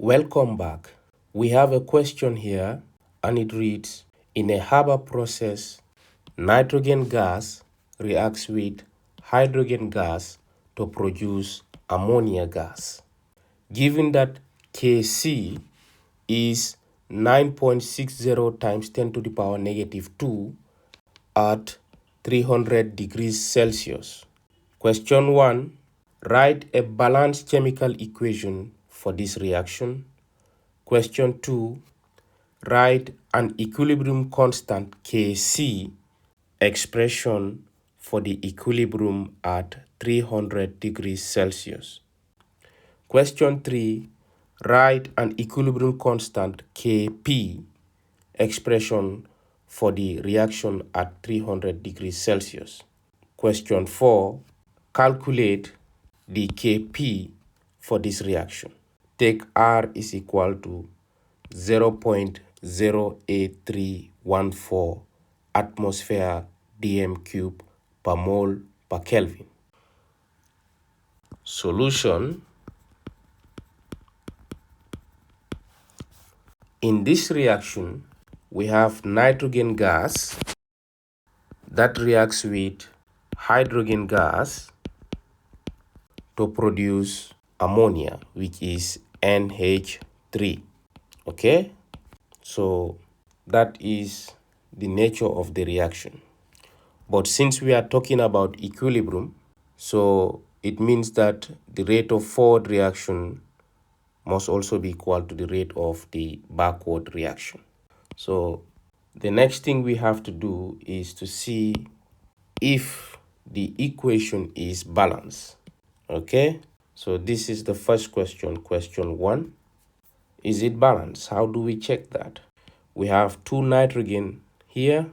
Welcome back. We have a question here and it reads, in a Haber process, nitrogen gas reacts with hydrogen gas to produce ammonia gas. Given that Kc is 9.60 times 10 to the power negative 2 at 300 degrees Celsius. Question 1. Write a balanced chemical equation for this reaction. Question 2. Write an equilibrium constant Kc expression for the equilibrium at 300 degrees Celsius. Question 3. Write an equilibrium constant Kp expression for the reaction at 300 degrees Celsius. Question 4. Calculate the Kp for this reaction. Take R is equal to 0.08314 atmosphere dm cube per mole per Kelvin. Solution. In this reaction, we have nitrogen gas that reacts with hydrogen gas to produce ammonia, which is NH3. Okay, so that is the nature of the reaction. But since we are talking about equilibrium, so it means that the rate of forward reaction must also be equal to the rate of the backward reaction. So the next thing we have to do is to see if the equation is balanced. Okay, so this is the first question, question 1. Is it balanced? How do we check that? We have 2 nitrogen here.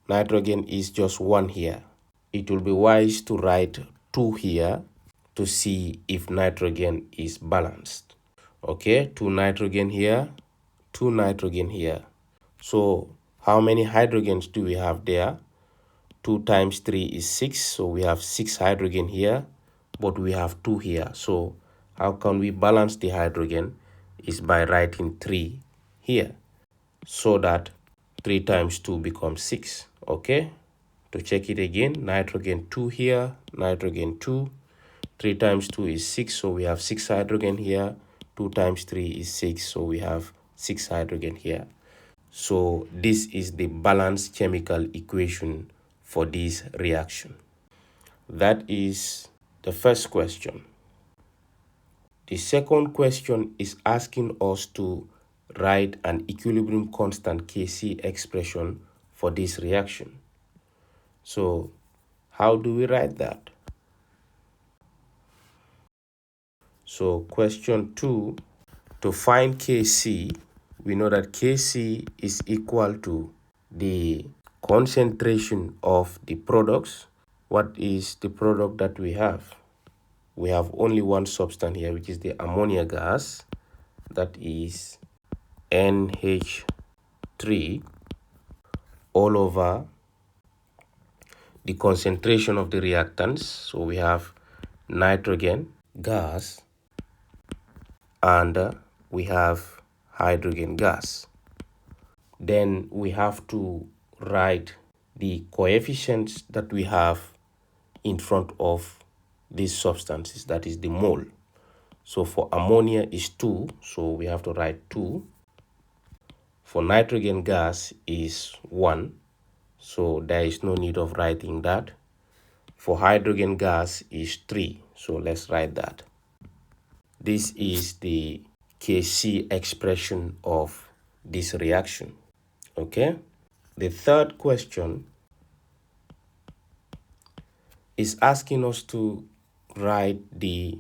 Nitrogen is just 1 here. It will be wise to write 2 here to see if nitrogen is balanced. Okay, 2 nitrogen here, 2 nitrogen here. So how many hydrogens do we have there? 2 times 3 is 6, so we have 6 hydrogen here, but we have 2 here. So how can we balance the hydrogen? Is by writing 3 here, so that 3 times 2 becomes 6. Okay, to check it again, nitrogen 2 here, nitrogen 2, 3 times 2 is 6, so we have 6 hydrogen here. 2 times 3 is 6, so we have 6 hydrogen here. So this is the balanced chemical equation for this reaction. That is the first question. The second question is asking us to write an equilibrium constant Kc expression for this reaction. So how do we write that? So question 2, to find Kc, we know that Kc is equal to the concentration of the products. What is the product that we have? We have only one substance here, which is the ammonia gas, that is NH3, all over the concentration of the reactants. So we have nitrogen gas and we have hydrogen gas. Then we have to write the coefficients that we have in front of these substances, that is the mole. So for ammonia is 2, so we have to write 2. For nitrogen gas is 1, so there is no need of writing that. For hydrogen gas is 3, so let's write that. This is the Kc expression of this reaction. Okay, the third question is asking us to write the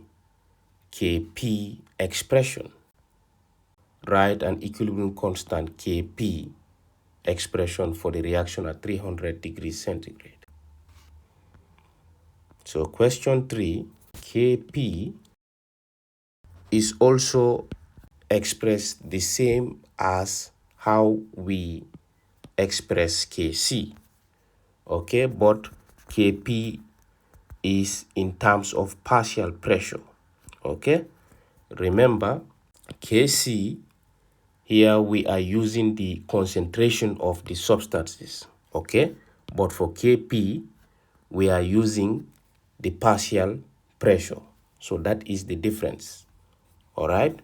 Kp expression. Write an equilibrium constant Kp expression for the reaction at 300 degrees centigrade. So question 3, Kp is also expressed the same as how we express Kc. Okay, but Kp is in terms of partial pressure. Okay, Remember, Kc, here we are using the concentration of the substances, okay? But for Kp, we are using the partial pressure. So that is the difference, all right?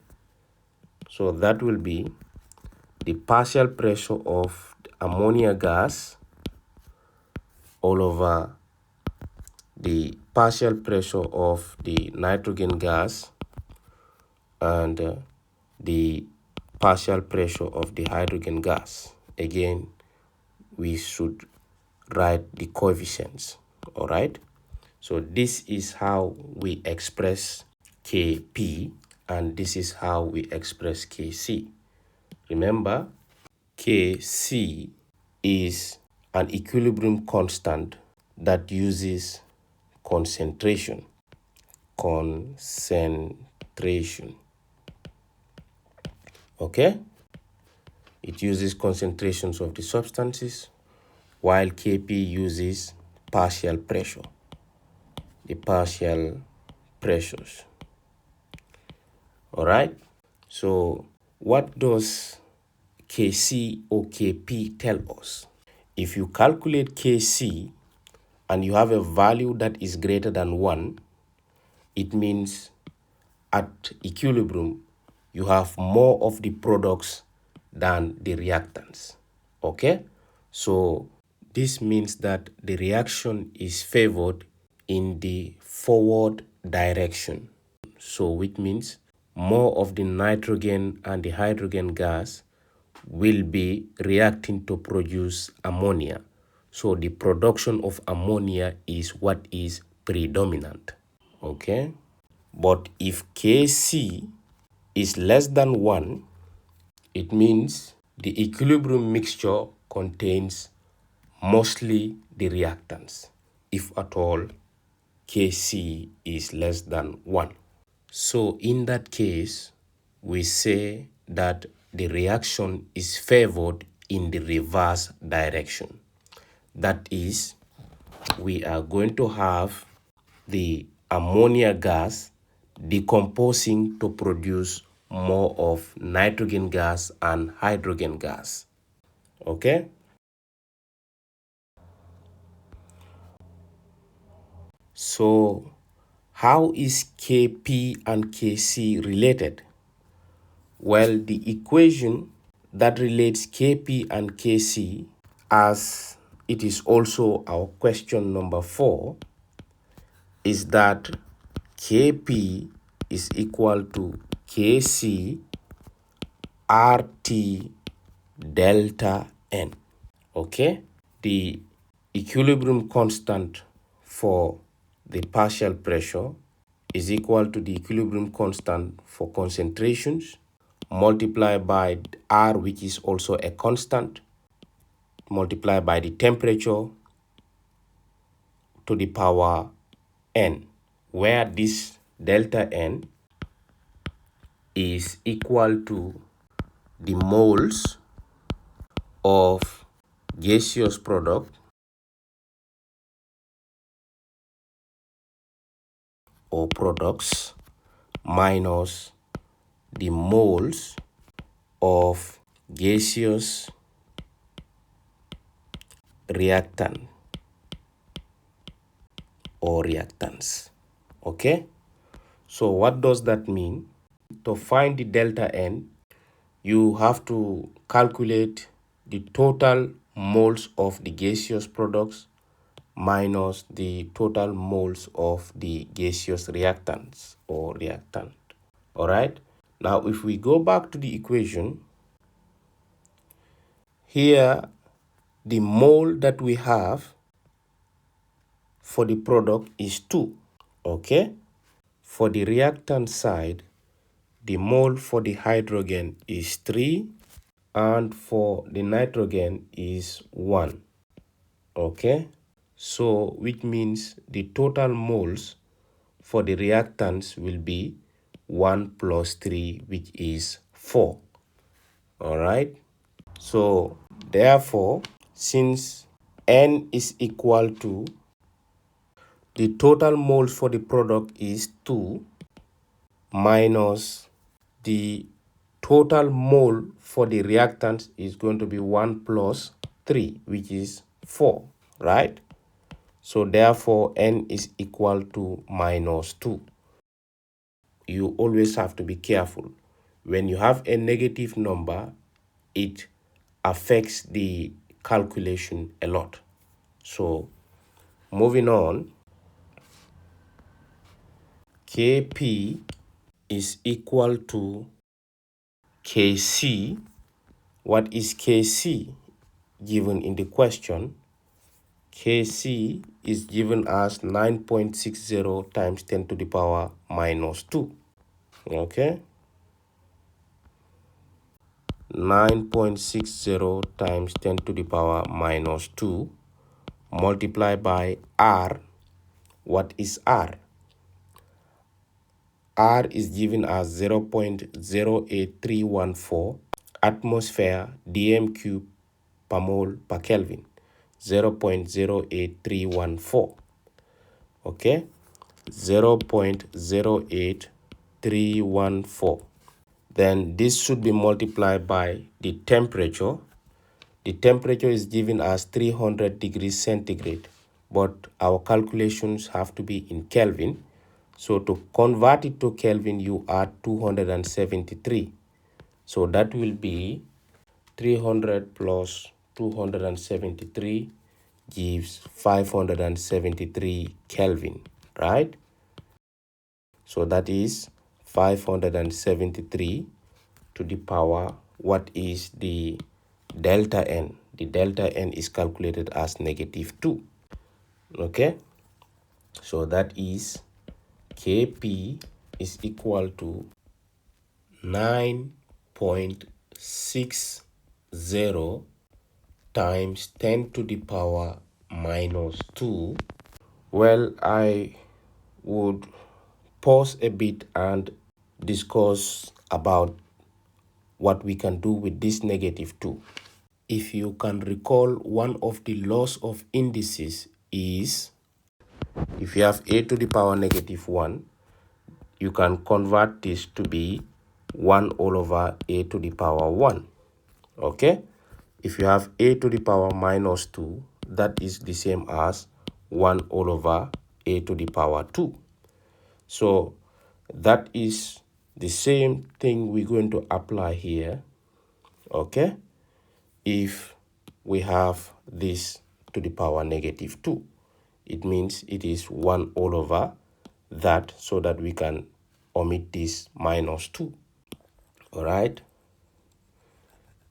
So that will be the partial pressure of ammonia gas all over the partial pressure of the nitrogen gas and the partial pressure of the hydrogen gas. Again, we should write the coefficients, all right? So this is how we express Kp and this is how we express Kc. Remember, Kc is an equilibrium constant that uses concentration. Okay? It uses concentrations of the substances, while Kp uses partial pressure, the partial pressures. All right? So what does Kc or Kp tell us? If you calculate Kc and you have a value that is greater than 1, it means at equilibrium, you have more of the products than the reactants, okay? So this means that the reaction is favored in the forward direction. So which means more of the nitrogen and the hydrogen gas will be reacting to produce ammonia. So the production of ammonia is what is predominant, okay? But if Kc is less than 1, it means the equilibrium mixture contains mostly the reactants, if at all Kc is less than 1. So in that case, we say that the reaction is favored in the reverse direction. That is, we are going to have the ammonia gas decomposing to produce more of nitrogen gas and hydrogen gas. Okay? So, how is Kp and Kc related? Well, the equation that relates Kp and Kc, as it is also our question number 4, is that Kp is equal to Kc RT delta N. Okay? The equilibrium constant for the partial pressure is equal to the equilibrium constant for concentrations multiplied by R, which is also a constant, multiplied by the temperature to the power N, where this delta N is equal to the moles of gaseous product or products minus the moles of gaseous reactant or reactants. Okay? So what does that mean? To find the delta N, you have to calculate the total moles of the gaseous products minus the total moles of the gaseous reactants or reactant. All right? Now, if we go back to the equation, here the mole that we have for the product is 2. Okay? For the reactant side, the mole for the hydrogen is 3 and for the nitrogen is 1. Okay? So, which means the total moles for the reactants will be 1 plus 3, which is 4. All right? So, therefore, since N is equal to the total moles for the product is 2 minus the total mole for the reactant is going to be 1 plus 3, which is 4, right? So therefore, N is equal to minus 2. You always have to be careful. When you have a negative number, it affects the calculation a lot. So moving on, Kp is equal to Kc. What is Kc given in the question? Kc is given as 9.60 times 10 to the power minus 2. Okay? 9.60 times 10 to the power minus 2 multiplied by R. What is R? R is given as 0.08314 atmosphere dm cube per mole per Kelvin. 0.08314. Okay? 0.08314. Then this should be multiplied by the temperature. The temperature is given as 300 degrees centigrade, but our calculations have to be in Kelvin. So to convert it to Kelvin, you add 273. So that will be 300 plus 273 gives 573 Kelvin, right? So that is 573 to the power, what is the delta N? The delta N is calculated as -2. Okay? So that is Kp is equal to 9.60 times 10 to the power minus 2. Well, I would pause a bit and discuss about what we can do with this -2. If you can recall, one of the laws of indices is if you have a to the power -1, you can convert this to be 1 all over a to the power 1. Okay? If you have a to the power minus 2, that is the same as 1 all over a to the power 2. So that is the same thing we're going to apply here. Okay? If we have this to the power -2, it means it is 1 all over that, so that we can omit this minus 2. All right?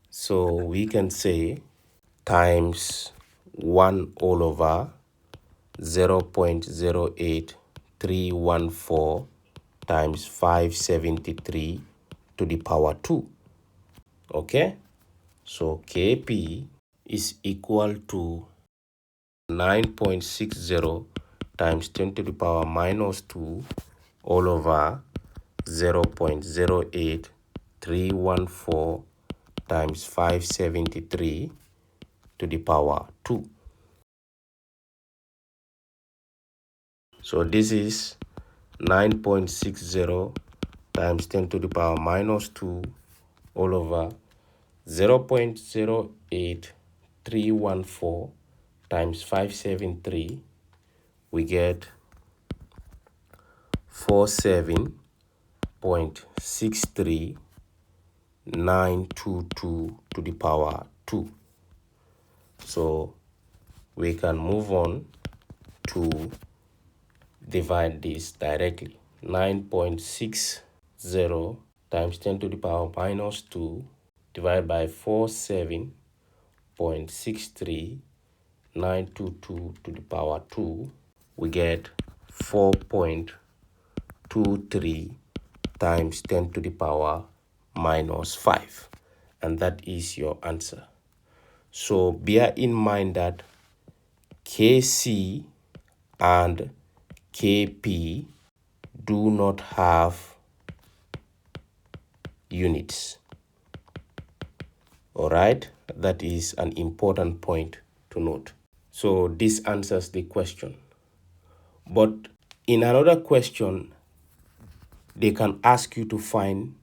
So we can say times 1 all over 0.08314 times 573 to the power 2. Okay? So Kp is equal to 9.60 times 10 to the power minus 2 all over 0.08314 times 573 to the power 2. So this is 9.60 times 10 to the power minus 2 all over 0.08314 times 573. We get 47.63922 to the power 2. So we can move on to divide this directly. 9.60 times 10 to the power minus 2 divided by 47.63922 to the power 2. We get 4.23 times 10 to the power minus 5. And that is your answer. So bear in mind that Kc and Kp do not have units. All right, that is an important point to note. So this answers the question. But in another question, they can ask you to find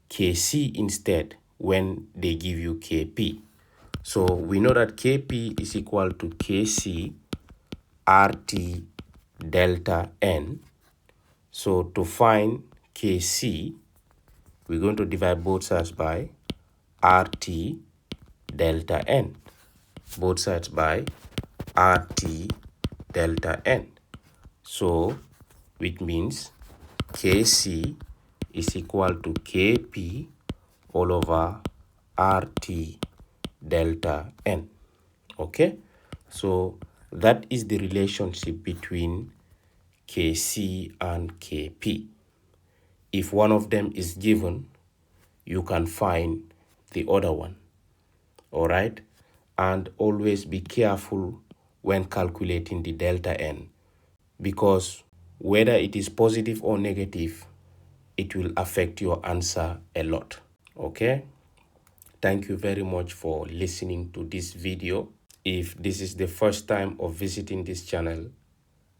Kc instead when they give you Kp. So we know that Kp is equal to Kc RT delta N. So to find Kc, we're going to divide both sides by RT delta N. Both sides by RT delta N. So which means Kc is equal to Kp all over RT delta N. Okay, so that is the relationship between Kc and Kp. If one of them is given, you can find the other one. All right, and always be careful when calculating the delta N, because whether it is positive or negative, it will affect your answer a lot. Okay, thank you very much for listening to this video. If this is the first time of visiting this channel,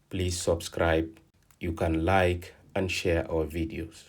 please subscribe. You can like and share our videos.